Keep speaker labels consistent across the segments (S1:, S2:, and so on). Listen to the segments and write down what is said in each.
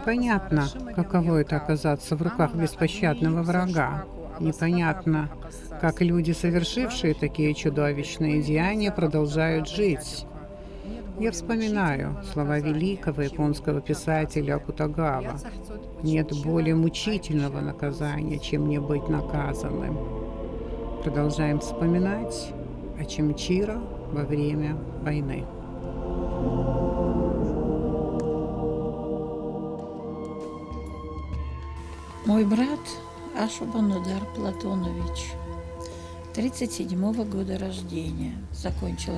S1: Понятно, каково это оказаться в руках беспощадного врага. Непонятно, как люди, совершившие такие чудовищные деяния, продолжают жить. Я вспоминаю слова великого японского писателя Акутагава: «Нет более мучительного наказания, чем не быть наказанным». Продолжаем вспоминать о Чимчиро во время войны.
S2: Мой брат Ашубанудар Платонович 1937 года рождения. Закончил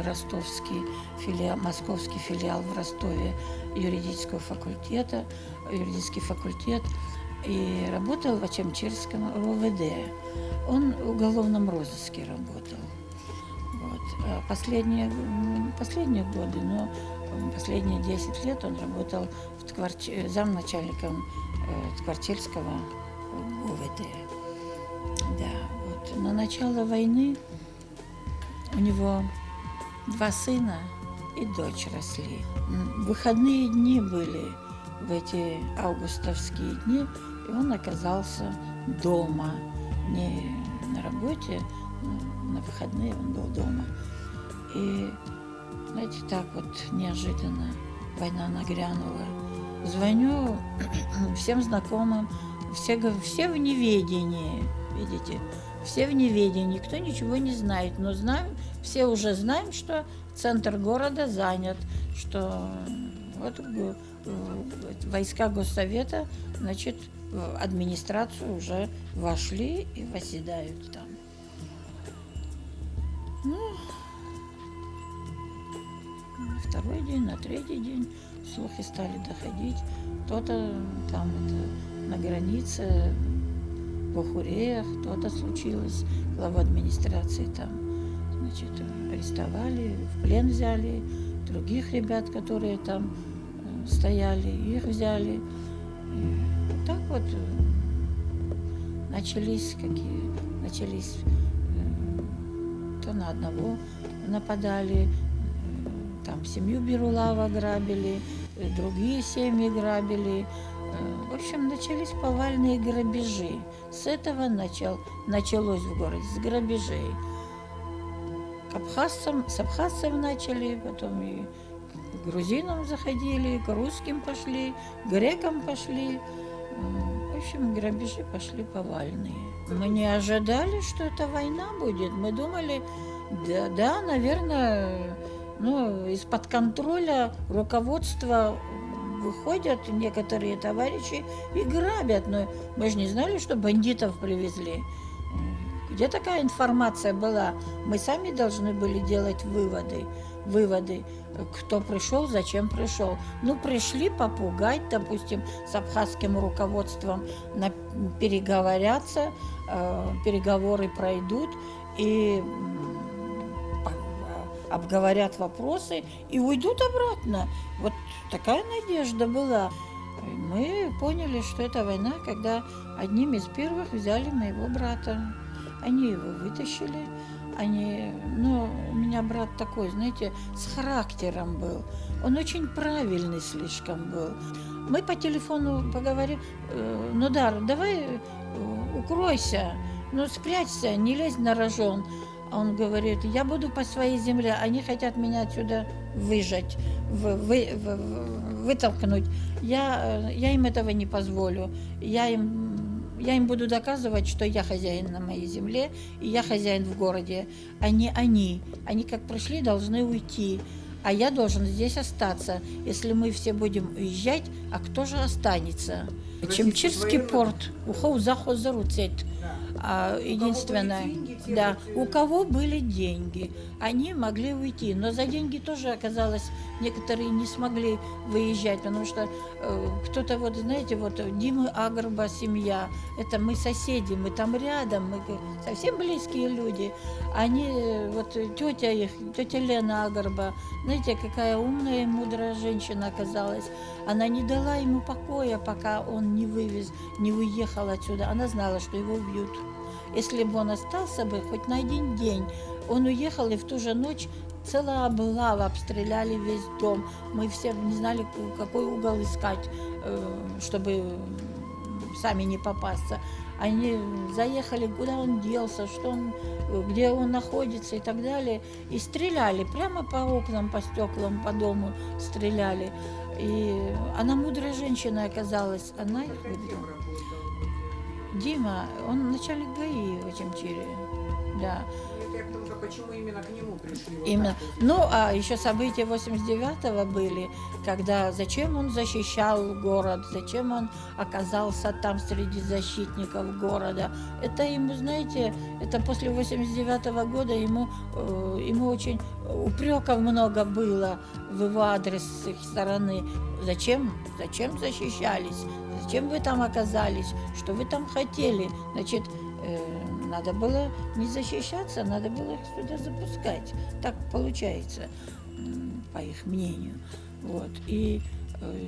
S2: московский филиал в Ростове юридический факультет и работал в Ачамчирском РОВД. Он в уголовном розыске работал. Вот. А последние годы, но последние 10 лет он работал замначальником Ткварчельского ГУВД. Да, вот. На начало войны у него 2 сына и дочь росли. Выходные дни были в эти августовские дни, и он оказался дома. Не на работе, на выходные он был дома. И, знаете, так вот неожиданно война нагрянула. Звоню всем знакомым, все в неведении, видите, все в неведении, никто ничего не знает, но все уже знаем, что центр города занят, что вот войска Госсовета, значит, в администрацию уже вошли и восседают там. Ну, на второй день, на третий день слухи стали доходить. Кто-то там на границе, в Охуреях, кто-то случилось, глава администрации там, значит, арестовали, в плен взяли, других ребят, которые там стояли, их взяли. И так вот начались то на одного нападали, там семью Берулава грабили, другие семьи грабили. В общем, начались повальные грабежи. С этого началось в городе, с грабежей. С абхазцам начали, потом и к грузинам заходили, к русским пошли, к грекам пошли. В общем, грабежи пошли повальные. Мы не ожидали, что это война будет. Мы думали, да, наверное, из-под контроля руководства выходят некоторые товарищи и грабят. Но мы же не знали, что бандитов привезли. Где такая информация была? Мы сами должны были делать выводы, кто пришел, зачем пришел. Пришли попугать, допустим, с абхазским руководством, переговорятся, переговоры пройдут и обговорят вопросы и уйдут обратно. Вот такая надежда была. Мы поняли, что это война, когда одним из первых взяли моего брата. Они его вытащили. У меня брат такой, знаете, с характером был. Он очень правильный слишком был. Мы по телефону поговорим: Нудар, давай укройся, спрячься, не лезь на рожон. А он говорит: я буду по своей земле, они хотят меня отсюда выжать, вытолкнуть. Я им этого не позволю. Я им буду доказывать, что я хозяин на моей земле, и я хозяин в городе, а не они. Они как пришли, должны уйти, а я должен здесь остаться. Если мы все будем уезжать, а кто же останется? Чимчирский порт, Ухоу-Захо-Заруцет. Единственное, да, у кого были деньги, они могли уйти, но за деньги тоже оказалось, некоторые не смогли выезжать, потому что кто-то, знаете, Димы Агрба семья, это мы соседи, мы там рядом, мы совсем близкие люди. Они, тетя Лена Агрба, знаете, какая умная и мудрая женщина оказалась. Она не дала ему покоя, пока он не уехал отсюда. Она знала, что его убьют. если бы он остался бы хоть на один день, он уехал, и в ту же ночь целая облава, обстреляли весь дом. Мы все не знали, какой угол искать, чтобы сами не попасться. Они заехали, куда он делся, что он, где он находится и так далее. И стреляли прямо по окнам, по стеклам, по дому стреляли. И она мудрая женщина оказалась, она их выдала. Дима, он начальник ГАИ в Очамчире, да.
S1: Почему именно к нему пришли?
S2: Именно. Ну, а еще события 89-го были, когда зачем он защищал город, зачем он оказался там среди защитников города. Это ему, знаете, это после 89-го года ему очень упреков много было в его адрес с их стороны. Зачем защищались? Зачем вы там оказались? Что вы там хотели? Значит, надо было не защищаться, надо было их сюда запускать. Так получается, по их мнению. Вот. И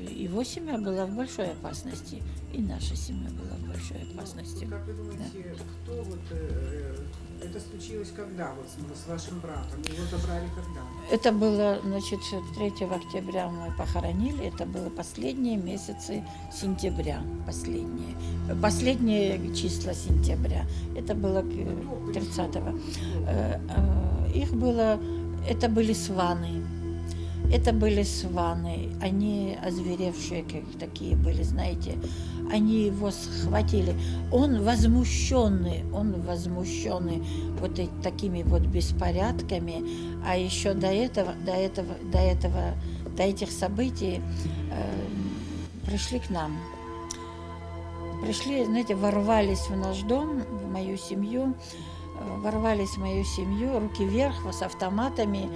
S2: его семья была в большой опасности, и наша семья была в большой опасности.
S1: Как вы думаете, кто это случилось когда с вашим братом? Его забрали когда?
S2: Это было, значит, 3 октября мы похоронили, это было последние месяцы сентября, последние числа сентября. Это было 30-го. Это были сваны. Это были сваны, они озверевшие, как такие были, знаете. Они его схватили. Он возмущенный вот такими вот беспорядками. А еще до этих событий пришли к нам. Пришли, знаете, ворвались в наш дом, в мою семью, руки вверх, с автоматами.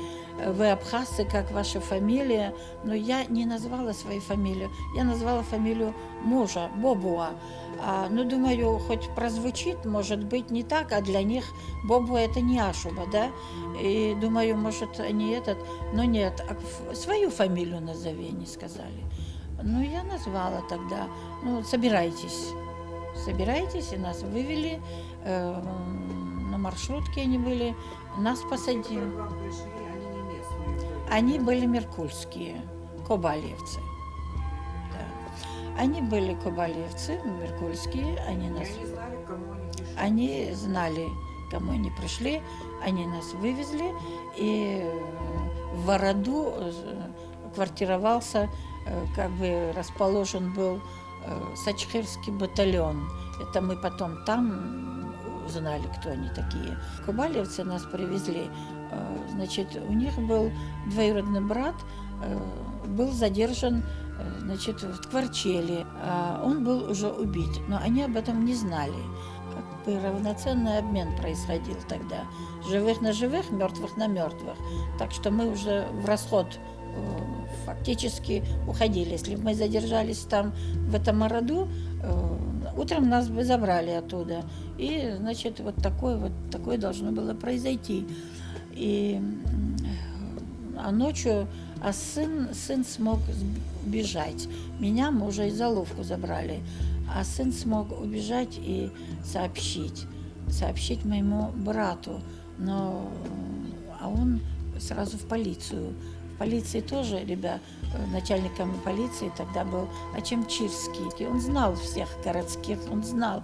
S2: Вы абхазцы, как ваша фамилия. Но я не назвала свою фамилию. Я назвала фамилию мужа, Бобуа. Думаю, хоть прозвучит, может быть, не так, а для них Бобуа это не Ашуба, да? И думаю, может, они но нет, свою фамилию назови, они сказали. Я назвала тогда. Собирайтесь, и нас вывели. На маршрутке они были, нас посадили. Они были меркульские, кобалевцы. Да. Они были кобалевцы, меркульские, они знали, кому они пришли, они нас вывезли, и в Вороду квартировался, расположен был Сачхирский батальон. Это мы потом там знали, кто они такие. Кубалевцы нас привезли. Значит, у них был двоюродный брат, был задержан, значит, в Ткварчеле. Он был уже убит, но они об этом не знали. Равноценный обмен происходил тогда. Живых на живых, мертвых на мертвых. Так что мы уже в расход фактически уходили. Если бы мы задержались там, в этом роду, утром нас бы забрали оттуда. И, значит, вот такое должно было произойти. Ночью сын смог бежать. Меня, мужа, и заловку забрали. А сын смог убежать и сообщить моему брату. А он сразу в полицию. В полиции тоже, начальником полиции тогда был Очамчирский. Он знал всех городских, он знал.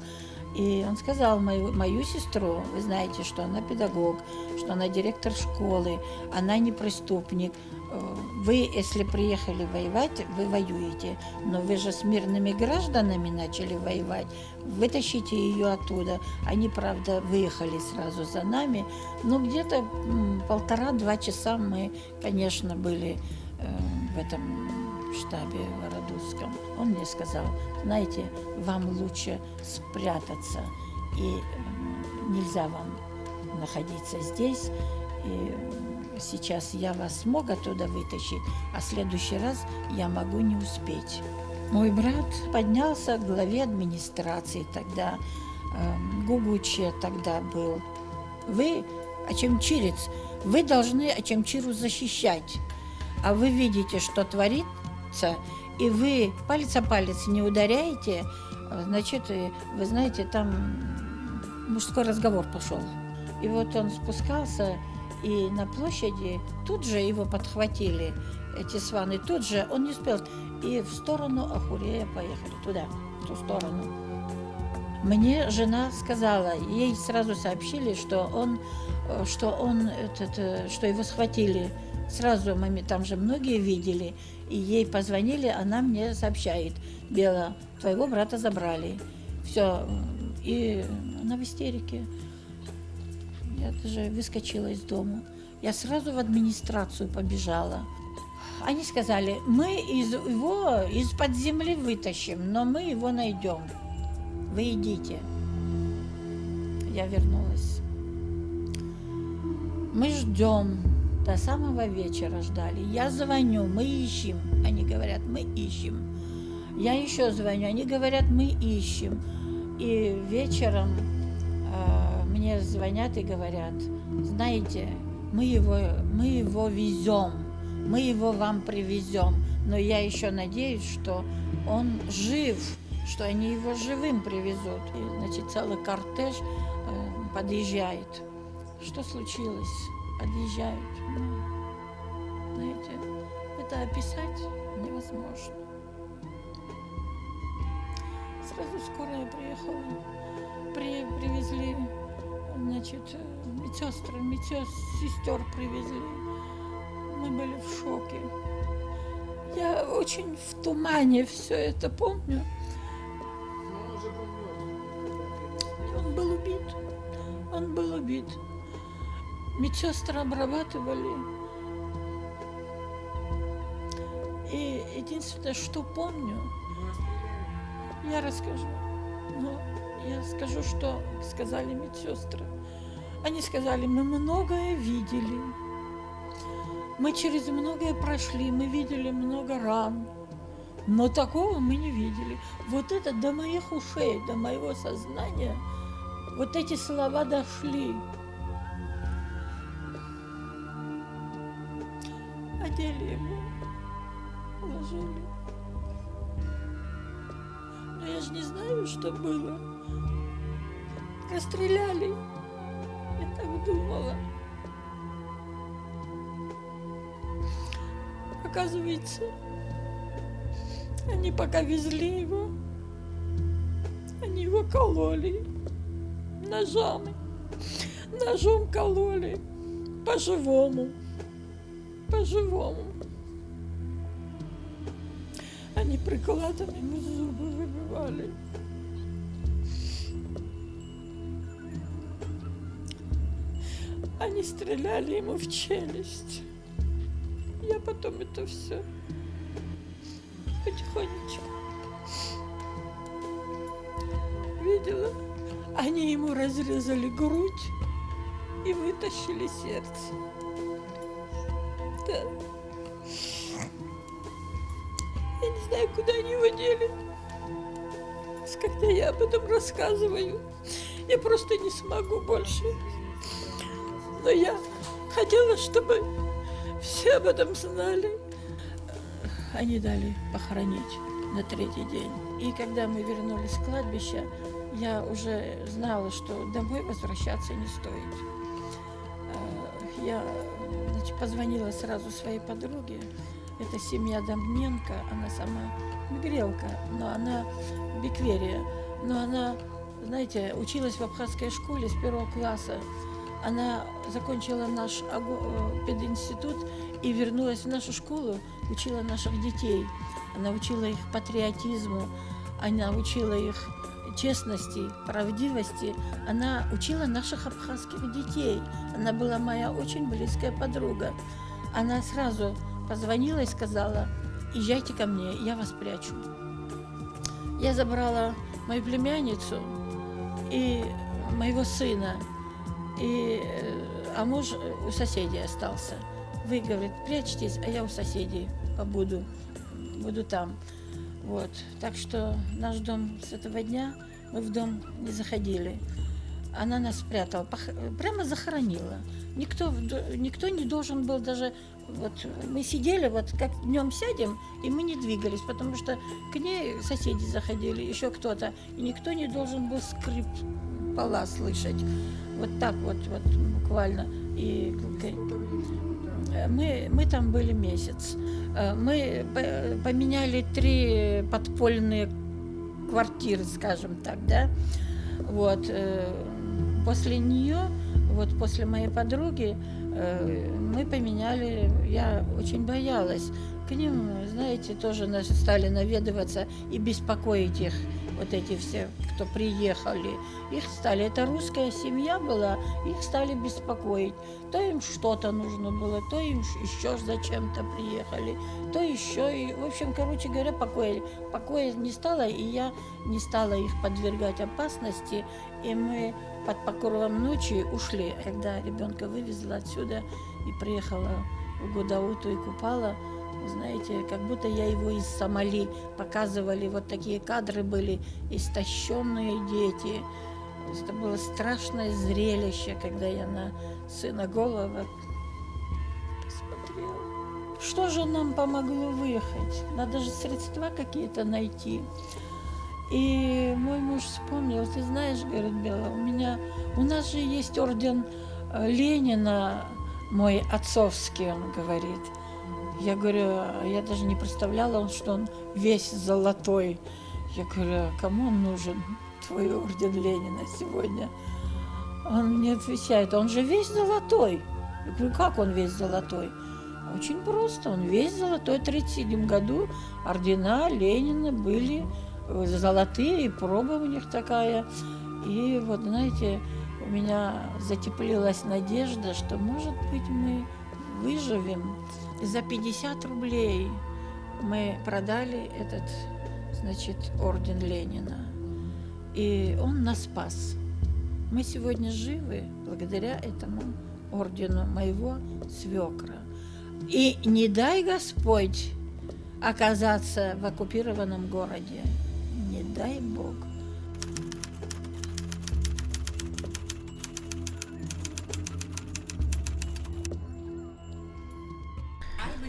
S2: И он сказал мою сестру, вы знаете, что она педагог, что она директор школы, она не преступник. Вы, если приехали воевать, вы воюете, но вы же с мирными гражданами начали воевать, вытащите ее оттуда. Они, правда, выехали сразу за нами, но где-то 1,5-2 часа мы, конечно, были в этом штабе Вородузском. Он мне сказал, знаете, вам лучше спрятаться, и нельзя вам находиться здесь, и сейчас я вас смог оттуда вытащить, а в следующий раз я могу не успеть. Мой брат поднялся к главе администрации тогда, Гугуче тогда был. Вы, очамчирец, вы должны Очамчиру защищать, а вы видите, что творится, и вы палец о палец не ударяете, значит, вы знаете, там мужской разговор пошел. И вот он спускался, и на площади тут же его подхватили, эти сваны, тут же он не успел. И в сторону Ахурея поехали, туда, в ту сторону. Мне жена сказала, ей сразу сообщили, что его схватили. Сразу там же многие видели, и ей позвонили, она мне сообщает: Бела, твоего брата забрали. Все, и она в истерике. Я даже выскочила из дома. Я сразу в администрацию побежала. Они сказали: мы его из-под земли вытащим, но мы его найдем. Вы идите. Я вернулась. Мы ждем. До самого вечера ждали. Я звоню, мы ищем. Они говорят, мы ищем. Я еще звоню, они говорят, мы ищем. И вечером мне звонят и говорят: знаете, мы его везем, мы его вам привезем. Но я еще надеюсь, что он жив, что они его живым привезут. И, значит, целый кортеж подъезжает. Что случилось? Подъезжают. Ну, знаете, это описать невозможно. Сразу скорая приехала. Привезли, значит, медсестер привезли. Мы были в шоке. Я очень в тумане все это помню. Он был убит. Он был убит. Медсестры обрабатывали. И единственное, что помню, я расскажу. Но я скажу, что сказали медсестры. Они сказали: мы многое видели. Мы через многое прошли, мы видели много ран. Но такого мы не видели. Вот это до моих ушей, до моего сознания, вот эти слова дошли. Одели его, положили. Но я же не знаю, что было. Расстреляли. Я так думала. Оказывается, они пока везли его, они его кололи ножами. Ножом кололи. По-живому. По-живому. Они прикладами ему зубы выбивали. Они стреляли ему в челюсть. Я потом это все потихонечку видела. Они ему разрезали грудь и вытащили сердце. Да. Я не знаю, куда они его дели. Когда я об этом рассказываю, я просто не смогу больше. Но я хотела, чтобы все об этом знали. Они дали похоронить на 3-й день. И когда мы вернулись с кладбища, я уже знала, что домой возвращаться не стоит. Я, значит, позвонила сразу своей подруге. Это семья Домненко, она сама мигрелка, но она бикверия. Но она, знаете, училась в абхазской школе с 1 класса. Она закончила наш пединститут и вернулась в нашу школу, учила наших детей. Она учила их патриотизму, она учила их честности, правдивости. Она учила наших абхазских детей. Она была моя очень близкая подруга. Она сразу позвонила и сказала: езжайте ко мне, я вас прячу. Я забрала мою племянницу и моего сына, а муж у соседей остался. Вы, говорит, прячьтесь, а я у соседей побуду, буду там. Вот. Так что наш дом с этого дня, мы в дом не заходили. Она нас спрятала, прямо захоронила. Никто не должен был даже... Вот мы сидели, вот как днем сядем, и мы не двигались, потому что к ней соседи заходили, еще кто-то, и никто не должен был купола слышать. Вот так вот буквально. И мы там были месяц. Мы поменяли 3 подпольные квартиры, скажем так, да. Вот. После нее, вот после моей подруги, мы поменяли, я очень боялась. К ним, знаете, тоже стали наведываться и беспокоить их, вот эти все, кто приехали. Их стали, это русская семья была, их стали беспокоить. То им что-то нужно было, то им еще зачем-то приехали, то еще. И, в общем, короче говоря, покоя не стало, и я не стала их подвергать опасности. И мы под покровом ночи ушли. Когда ребенка вывезла отсюда и приехала в Гудауту и Купала, знаете, как будто я его из Сомали показывали. Вот такие кадры были, истощенные дети. Это было страшное зрелище, когда я на сына Голова посмотрела. Что же нам помогло выехать? Надо же средства какие-то найти. И мой муж вспомнил: ты знаешь, говорит, Бела, у нас же есть орден Ленина, мой отцовский, он говорит. Я говорю, я даже не представляла, что он весь золотой. Я говорю, кому он нужен, твой орден Ленина сегодня? Он мне отвечает, он же весь золотой. Я говорю, как он весь золотой? Очень просто, он весь золотой. В 1937 году ордена Ленина были золотые, и проба у них такая. И вот, знаете, у меня затеплилась надежда, что, может быть, мы выживем. За 50 рублей мы продали этот, значит, орден Ленина. И он нас спас. Мы сегодня живы благодаря этому ордену моего свекра. И не дай Господь оказаться в оккупированном городе. Не дай Бог.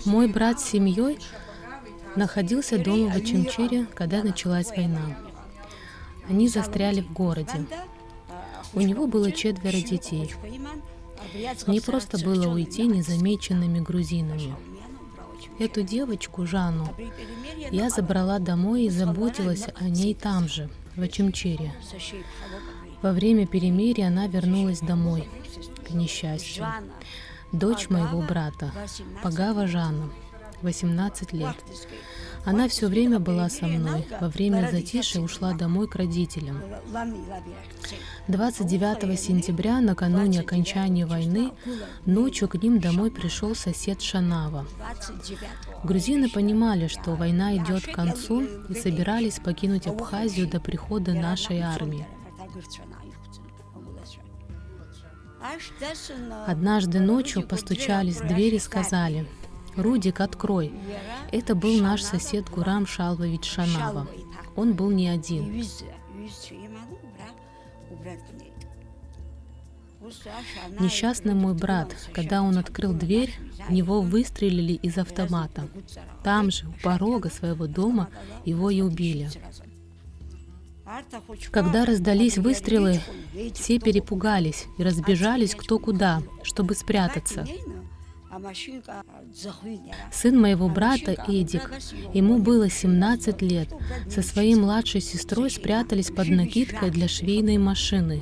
S3: Мой брат с семьей находился дома в Очимчире, когда началась война. Они застряли в городе. У него было 4 детей. Не просто было уйти незамеченными грузинами. Эту девочку, Жанну, я забрала домой и заботилась о ней там же, в Очимчире. Во время перемирия она вернулась домой, к несчастью. Дочь моего брата, Пагава Жанна, 18 лет. Она все время была со мной. Во время затишья ушла домой к родителям. 29 сентября, накануне окончания войны, ночью к ним домой пришел сосед Шанава. Грузины понимали, что война идет к концу, и собирались покинуть Абхазию до прихода нашей армии. Однажды ночью постучались в дверь и сказали: «Рудик, открой». Это был наш сосед Гурам Шалвович Шанава. Он был не один. Несчастный мой брат, когда он открыл дверь, в него выстрелили из автомата. Там же, у порога своего дома, его и убили. Когда раздались выстрелы, все перепугались и разбежались кто куда, чтобы спрятаться. Сын моего брата, Эдик, ему было 17 лет, со своей младшей сестрой спрятались под накидкой для швейной машины.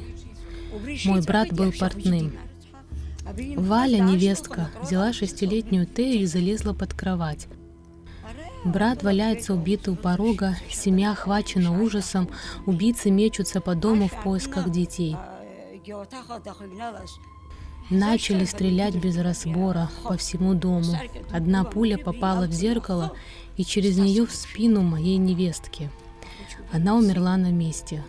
S3: Мой брат был портным. Валя, невестка, взяла 6-летнюю Тею и залезла под кровать. Брат валяется убитый у порога, семья охвачена ужасом, убийцы мечутся по дому в поисках детей. Начали стрелять без разбора по всему дому. Одна пуля попала в зеркало и через нее в спину моей невестки. Она умерла на месте.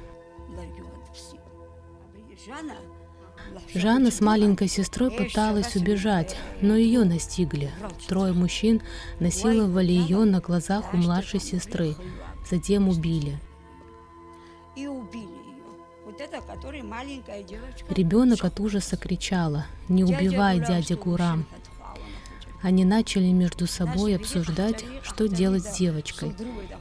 S3: Жанна с маленькой сестрой пыталась убежать, но ее настигли. 3 мужчин насиловали ее на глазах у младшей сестры, затем убили. Ребенок от ужаса кричала: «Не убивай, дядя Гурам!» Они начали между собой обсуждать, что делать с девочкой.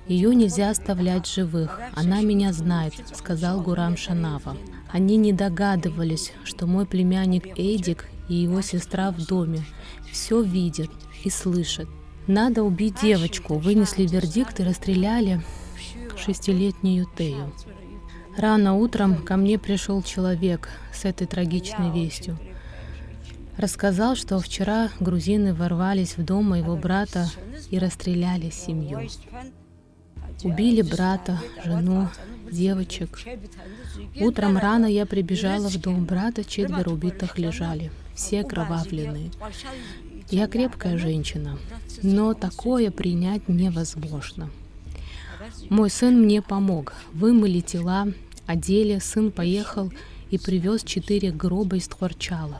S3: «Ее нельзя оставлять живых, она меня знает», — сказал Гурам Шанава. Они не догадывались, что мой племянник Эдик и его сестра в доме все видят и слышат. Надо убить девочку, вынесли вердикт и расстреляли 6-летнюю Тею. Рано утром ко мне пришел человек с этой трагичной вестью. Рассказал, что вчера грузины ворвались в дом моего брата и расстреляли семью. Убили брата, жену, девочек. Утром рано я прибежала в дом брата, 4 убитых лежали, все окровавленные. Я крепкая женщина, но такое принять невозможно. Мой сын мне помог, вымыли тела, одели, сын поехал и привез 4 гроба из Тхорчала.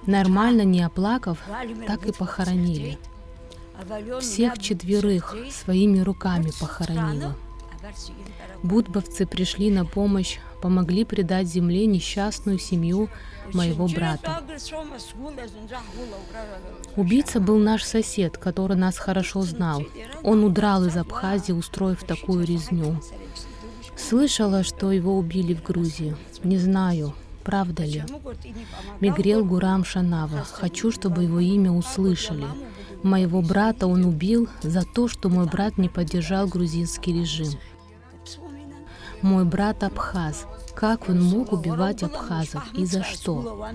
S3: Нормально, не оплакав, так и похоронили. Всех 4 своими руками похоронила. Будбовцы пришли на помощь, помогли предать земле несчастную семью моего брата. Убийца был наш сосед, который нас хорошо знал. Он удрал из Абхазии, устроив такую резню. Слышала, что его убили в Грузии. Не знаю, правда ли. Мигрел Гурам Шанава. Хочу, чтобы его имя услышали. Моего брата он убил за то, что мой брат не поддержал грузинский режим. Мой брат абхаз. Как он мог убивать абхазов и за что?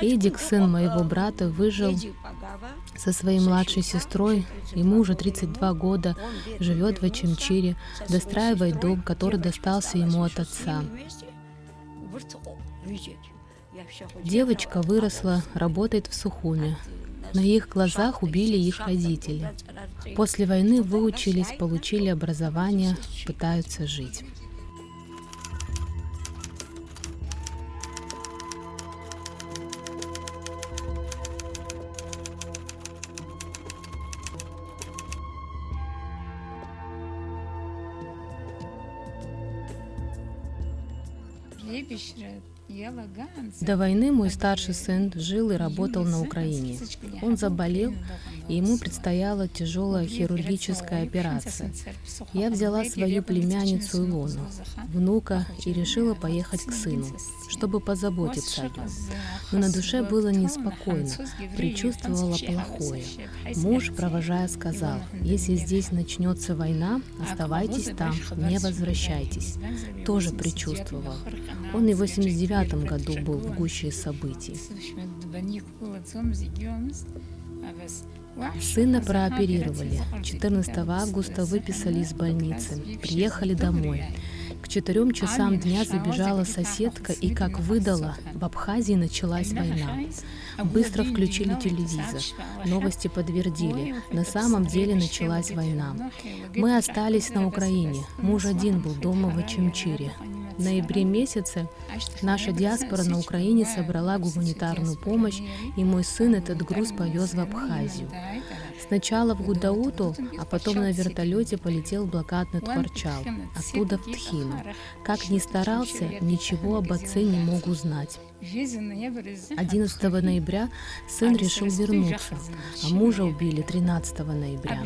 S3: Эдик, сын моего брата, выжил со своей младшей сестрой. Ему уже 32 года, живет в Очимчире, достраивает дом, который достался ему от отца. Девочка выросла, работает в Сухуме. На их глазах убили их родители. После войны выучились, получили образование, пытаются жить. До войны мой старший сын жил и работал на Украине. Он заболел, и ему предстояла тяжелая хирургическая операция. Я взяла свою племянницу Илону, внука, и решила поехать к сыну, чтобы позаботиться о нем. Но на душе было неспокойно, предчувствовала плохое. Муж, провожая, сказал: «Если здесь начнется война, оставайтесь там, не возвращайтесь». Тоже предчувствовал. Он и в 89 году был в гуще событий. Сына прооперировали. 14 августа выписали из больницы. Приехали домой. К 4 часам дня забежала соседка и, как выдала, в Абхазии началась война. Быстро включили телевизор. Новости подтвердили. На самом деле началась война. Мы остались на Украине. Муж один был дома в Очимчире. В ноябре месяце наша диаспора на Украине собрала гуманитарную помощь, и мой сын этот груз повез в Абхазию. Сначала в Гудауту, а потом на вертолете полетел в блокадный Тхорчал, оттуда в Тхину. Как ни старался, ничего об отце не мог узнать. 11 ноября сын решил вернуться, а мужа убили 13 ноября.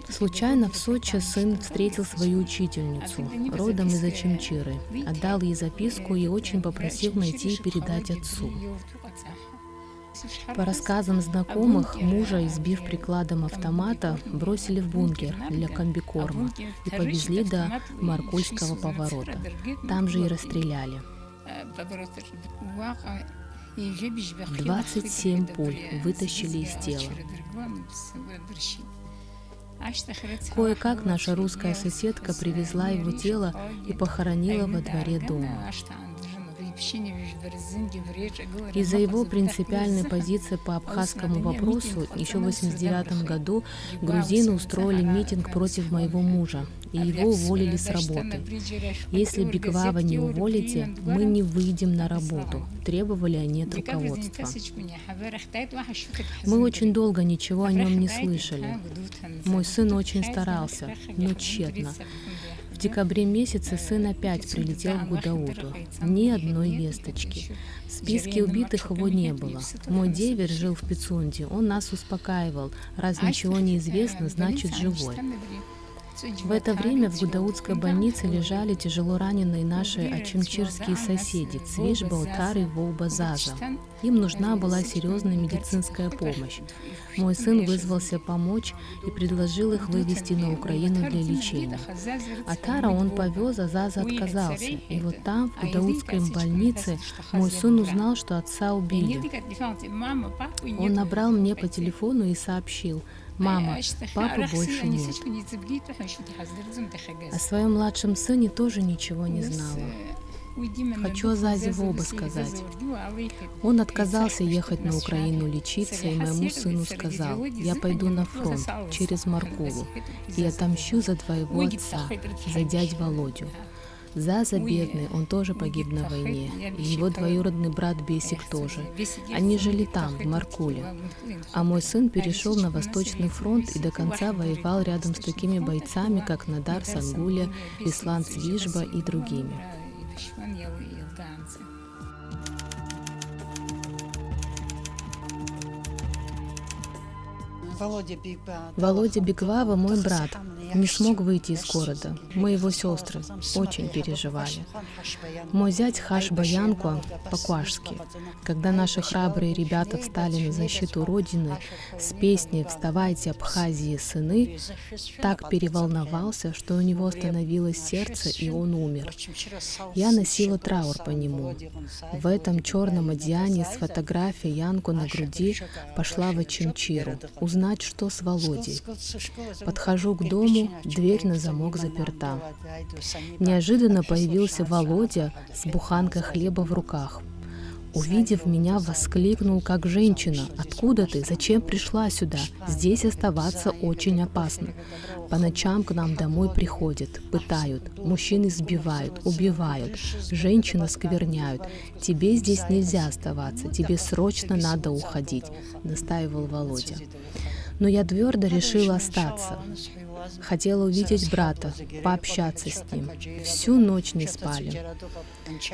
S3: Случайно в Сочи сын встретил свою учительницу, родом из Очимчиры, отдал ей записку и очень попросил найти и передать отцу. По рассказам знакомых, мужа, избив прикладом автомата, бросили в бункер для комбикорма и повезли до Маркульского поворота. Там же и расстреляли. 27 пуль вытащили из тела. Кое-как наша русская соседка привезла его тело и похоронила во дворе дома. Из-за его принципиальной позиции по абхазскому вопросу еще в 1989 году грузины устроили митинг против моего мужа, и его уволили с работы. «Если Биквава не уволите, мы не выйдем на работу», требовали они от руководства. Мы очень долго ничего о нем не слышали. Мой сын очень старался, но тщетно. В декабре месяце сын опять прилетел в Гудауту. Ни одной весточки. В списке убитых его не было. Мой деверь жил в Пицунде. Он нас успокаивал. Раз ничего не известно, значит живой. В это время в Гудаутской больнице лежали тяжело раненые наши ачимчирские соседи Цвишба, Отар и Волба Заза. Им нужна была серьезная медицинская помощь. Мой сын вызвался помочь и предложил их вывезти на Украину для лечения. Отара он повез, а Заза отказался. И вот там, в Гудаутской больнице, мой сын узнал, что отца убили. Он набрал мне по телефону и сообщил: «Мама, папы больше нет». О своем младшем сыне тоже ничего не знала. Хочу о Зазе Волба сказать. Он отказался ехать на Украину лечиться, и моему сыну сказал: «Я пойду на фронт через Маркулу и отомщу за твоего отца, за дядь Володю». Заза бедный, он тоже погиб на войне, и его двоюродный брат Бесик тоже. Они жили там, в Маркуле. А мой сын перешел на Восточный фронт и до конца воевал рядом с такими бойцами, как Надар Сангуля, Ислам Цвишба и другими. Володя Бегвава, мой брат, не смог выйти из города. Мы, его сестры, очень переживали. Мой зять Хаш Баянко по-квашски. Когда наши храбрые ребята встали на защиту Родины с песней «Вставайте, Абхазии, сыны», так переволновался, что у него остановилось сердце, и он умер. Я носила траур по нему. В этом черном одеянии с фотографией Янко на груди пошла в Ачимчиру узнать, что с Володей. Подхожу к дому, дверь на замок заперта. Неожиданно появился Володя с буханкой хлеба в руках. Увидев меня, воскликнул как женщина: «Откуда ты? Зачем пришла сюда? Здесь оставаться очень опасно. По ночам к нам домой приходят, пытают, мужчин избивают, убивают, женщин оскверняют. Тебе здесь нельзя оставаться, тебе срочно надо уходить», — настаивал Володя. Но я твердо решила остаться. Хотела увидеть брата, пообщаться с ним. Всю ночь не спали.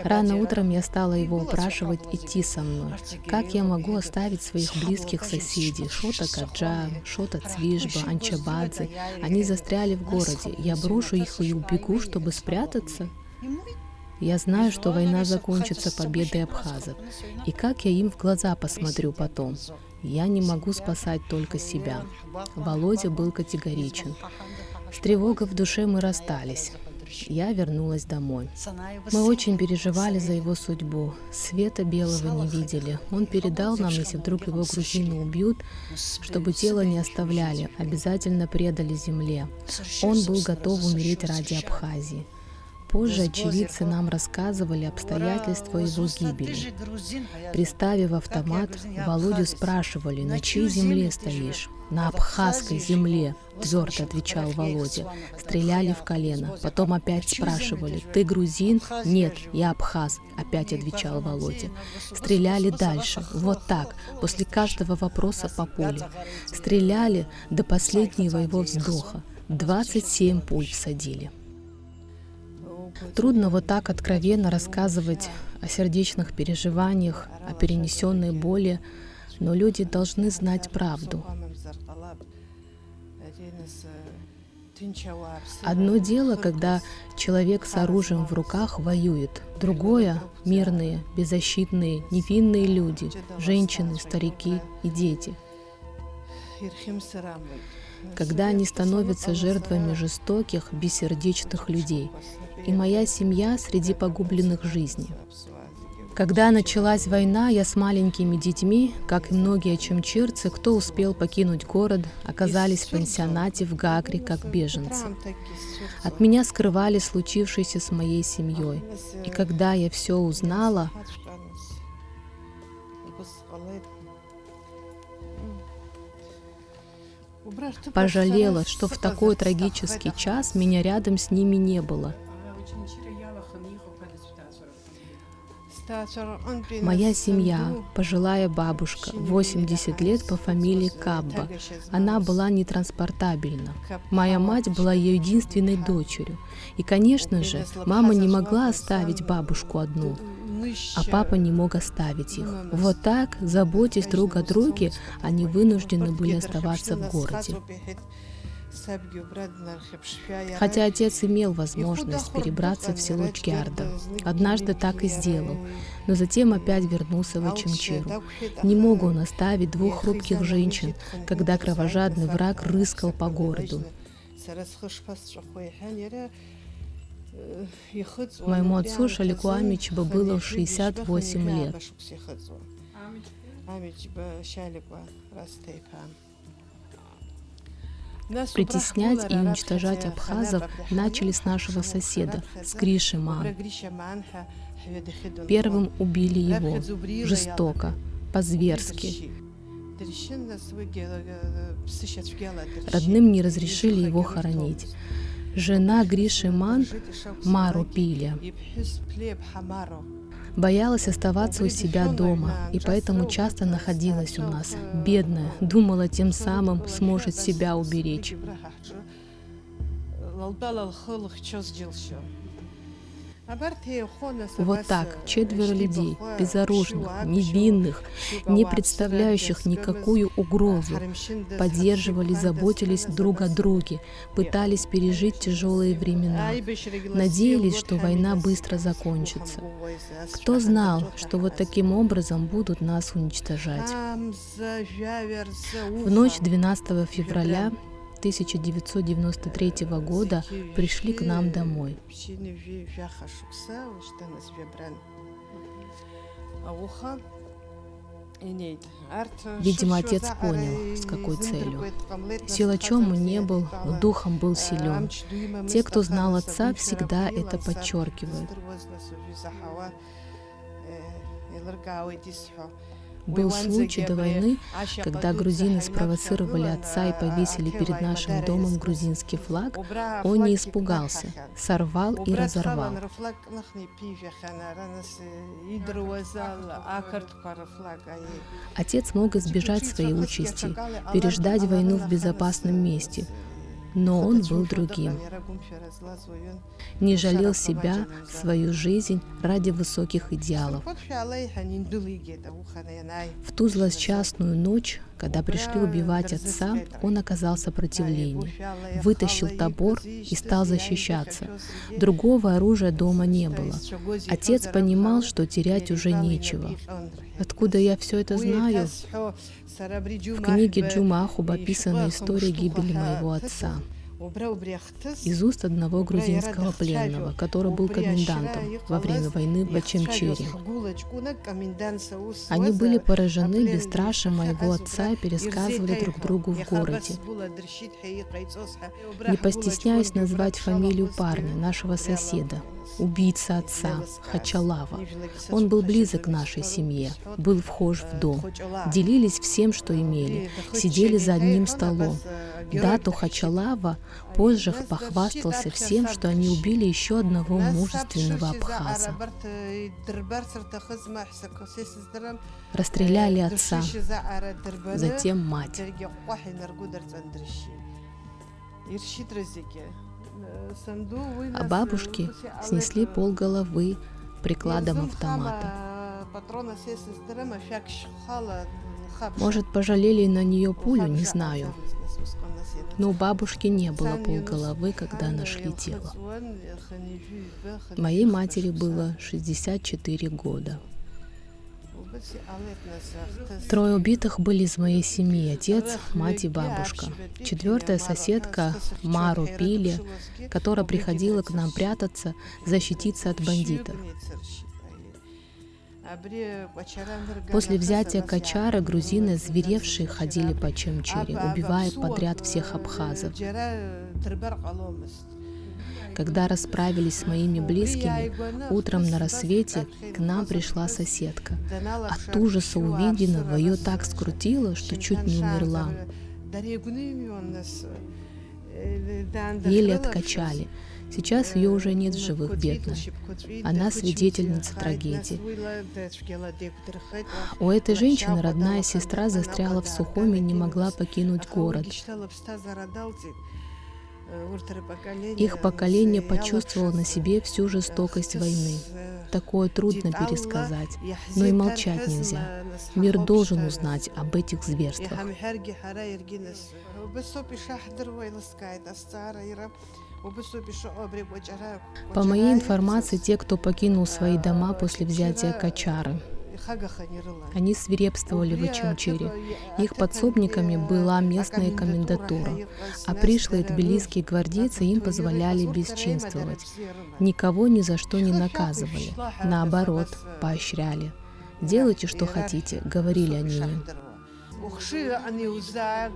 S3: Рано утром я стала его упрашивать идти со мной. Как я могу оставить своих близких соседей? Шота Каджа, Шота Цвишба, Анчабадзе. Они застряли в городе. Я брошу их и убегу, чтобы спрятаться? Я знаю, что война закончится победой абхазов. И как я им в глаза посмотрю потом? Я не могу спасать только себя. Володя был категоричен. С тревогой в душе мы расстались. Я вернулась домой. Мы очень переживали за его судьбу. Света белого не видели. Он передал нам, если вдруг его грузины убьют, чтобы тело не оставляли, обязательно предали земле. Он был готов умереть ради Абхазии. Позже очевидцы нам рассказывали обстоятельства его гибели. Приставив автомат, Володю спрашивали: «На чьей земле стоишь?» «На абхазской земле», — твердо отвечал Володя. Стреляли в колено. Потом опять спрашивали: «Ты грузин?» «Нет, я абхаз», — опять отвечал Володя. Стреляли дальше. Вот так, после каждого вопроса по пуле. Стреляли до последнего его вздоха. 27 пуль всадили. Трудно вот так откровенно рассказывать о сердечных переживаниях, о перенесенной боли, но люди должны знать правду. Одно дело, когда человек с оружием в руках воюет, другое — мирные, беззащитные, невинные люди, женщины, старики и дети. Когда они становятся жертвами жестоких, бессердечных людей. И моя семья среди погубленных жизней. Когда началась война, я с маленькими детьми, как и многие ачимчирцы, кто успел покинуть город, оказались в пансионате в Гагре как беженцы. От меня скрывали случившееся с моей семьей. И когда я все узнала, пожалела, что в такой трагический час меня рядом с ними не было. Моя семья, пожилая бабушка, 80 лет по фамилии Кабба. Она была нетранспортабельна. Моя мать была ее единственной дочерью. И, конечно же, мама не могла оставить бабушку одну, а папа не мог оставить их. Вот так, заботясь друг о друге, они вынуждены были оставаться в городе. Хотя отец имел возможность перебраться в село Чгярда. Однажды так и сделал, но затем опять вернулся в Очамчиру. Не мог он оставить двух хрупких женщин, когда кровожадный враг рыскал по городу. Моему отцу Шалику Амичба было 68 лет. Притеснять и уничтожать абхазов начали с нашего соседа, с Гриши Ман. Первым убили его, жестоко, по-зверски. Родным не разрешили его хоронить. Жена Гриши Ман, Мару Пиля, боялась оставаться у себя дома, и поэтому часто находилась у нас. Бедная, думала, тем самым сможет себя уберечь. Вот так 4 людей, безоружных, невинных, не представляющих никакую угрозу, поддерживали, заботились друг о друге, пытались пережить тяжелые времена, надеялись, что война быстро закончится. Кто знал, что вот таким образом будут нас уничтожать? В ночь 12 февраля 1993 года пришли к нам домой. Видимо, отец понял, с какой целью. Силачом он не был, но духом был силен. Те, кто знал отца, всегда это подчеркивают. Был случай до войны, когда грузины спровоцировали отца и повесили перед нашим домом грузинский флаг. Он не испугался, сорвал и разорвал. Отец мог избежать своей участи, переждать войну в безопасном месте. Но он был другим. Не жалел себя, свою жизнь ради высоких идеалов. В ту злосчастную ночь, когда пришли убивать отца, он оказал сопротивление, вытащил топор и стал защищаться. Другого оружия дома не было. Отец понимал, что терять уже нечего. Откуда я все это знаю? В книге Джума Ахуба описана история гибели моего отца. Из уст одного грузинского пленного, который был комендантом во время войны в Очамчире. Они были поражены бесстрашием моего отца и пересказывали друг другу в городе. Не постесняюсь назвать фамилию парня, нашего соседа, убийца отца, Хачалава. Он был близок к нашей семье, был вхож в дом. Делились всем, что имели, сидели за одним столом. Дату Хачалава позже похвастался всем, что они убили еще одного мужественного абхаза. Расстреляли отца, затем мать. А бабушки снесли полголовы прикладом автомата. Может, пожалели на нее пулю, не знаю. Но у бабушки не было полголовы, когда нашли тело. Моей матери было 64 года. 3 убитых были из моей семьи: отец, мать и бабушка. 4-я соседка Мару Пили, которая приходила к нам прятаться, защититься от бандитов. После взятия Качара грузины, озверевшие, ходили по Очамчире, убивая подряд всех абхазов. Когда расправились с моими близкими, утром на рассвете к нам пришла соседка. От ужаса увиденного ее так скрутило, что чуть не умерла. Еле откачали. Сейчас ее уже нет в живых, бедная. Она свидетельница трагедии. У этой женщины родная сестра застряла в Сухуми и не могла покинуть город. Их поколение почувствовало на себе всю жестокость войны. Такое трудно пересказать, но и молчать нельзя. Мир должен узнать об этих зверствах. По моей информации, те, кто покинул свои дома после взятия Качары, они свирепствовали в Очимчире. Их подсобниками была местная комендатура, а пришлые тбилисские гвардейцы им позволяли бесчинствовать. Никого ни за что не наказывали, наоборот, поощряли. «Делайте, что хотите», — говорили они им.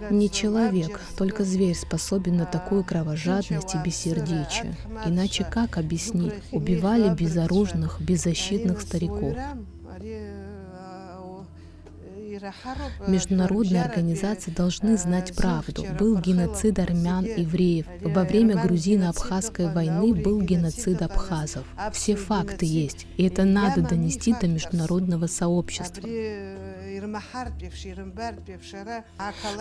S3: Не человек, только зверь способен на такую кровожадность и бессердечие. Иначе как объяснить? Убивали безоружных, беззащитных стариков. Международные организации должны знать правду. Был геноцид армян, евреев. Во время грузино-абхазской войны был геноцид абхазов. Все факты есть, и это надо донести до международного сообщества.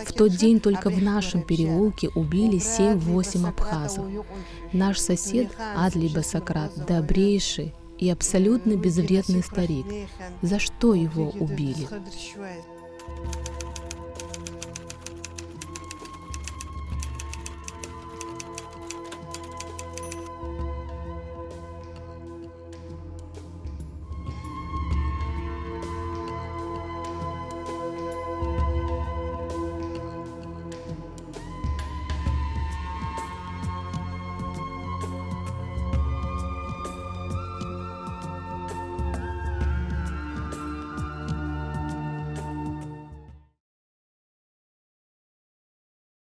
S3: В тот день только в нашем переулке убили 7-8 абхазов. Наш сосед Адли Басакрат, добрейший и абсолютно безвредный старик. За что его убили?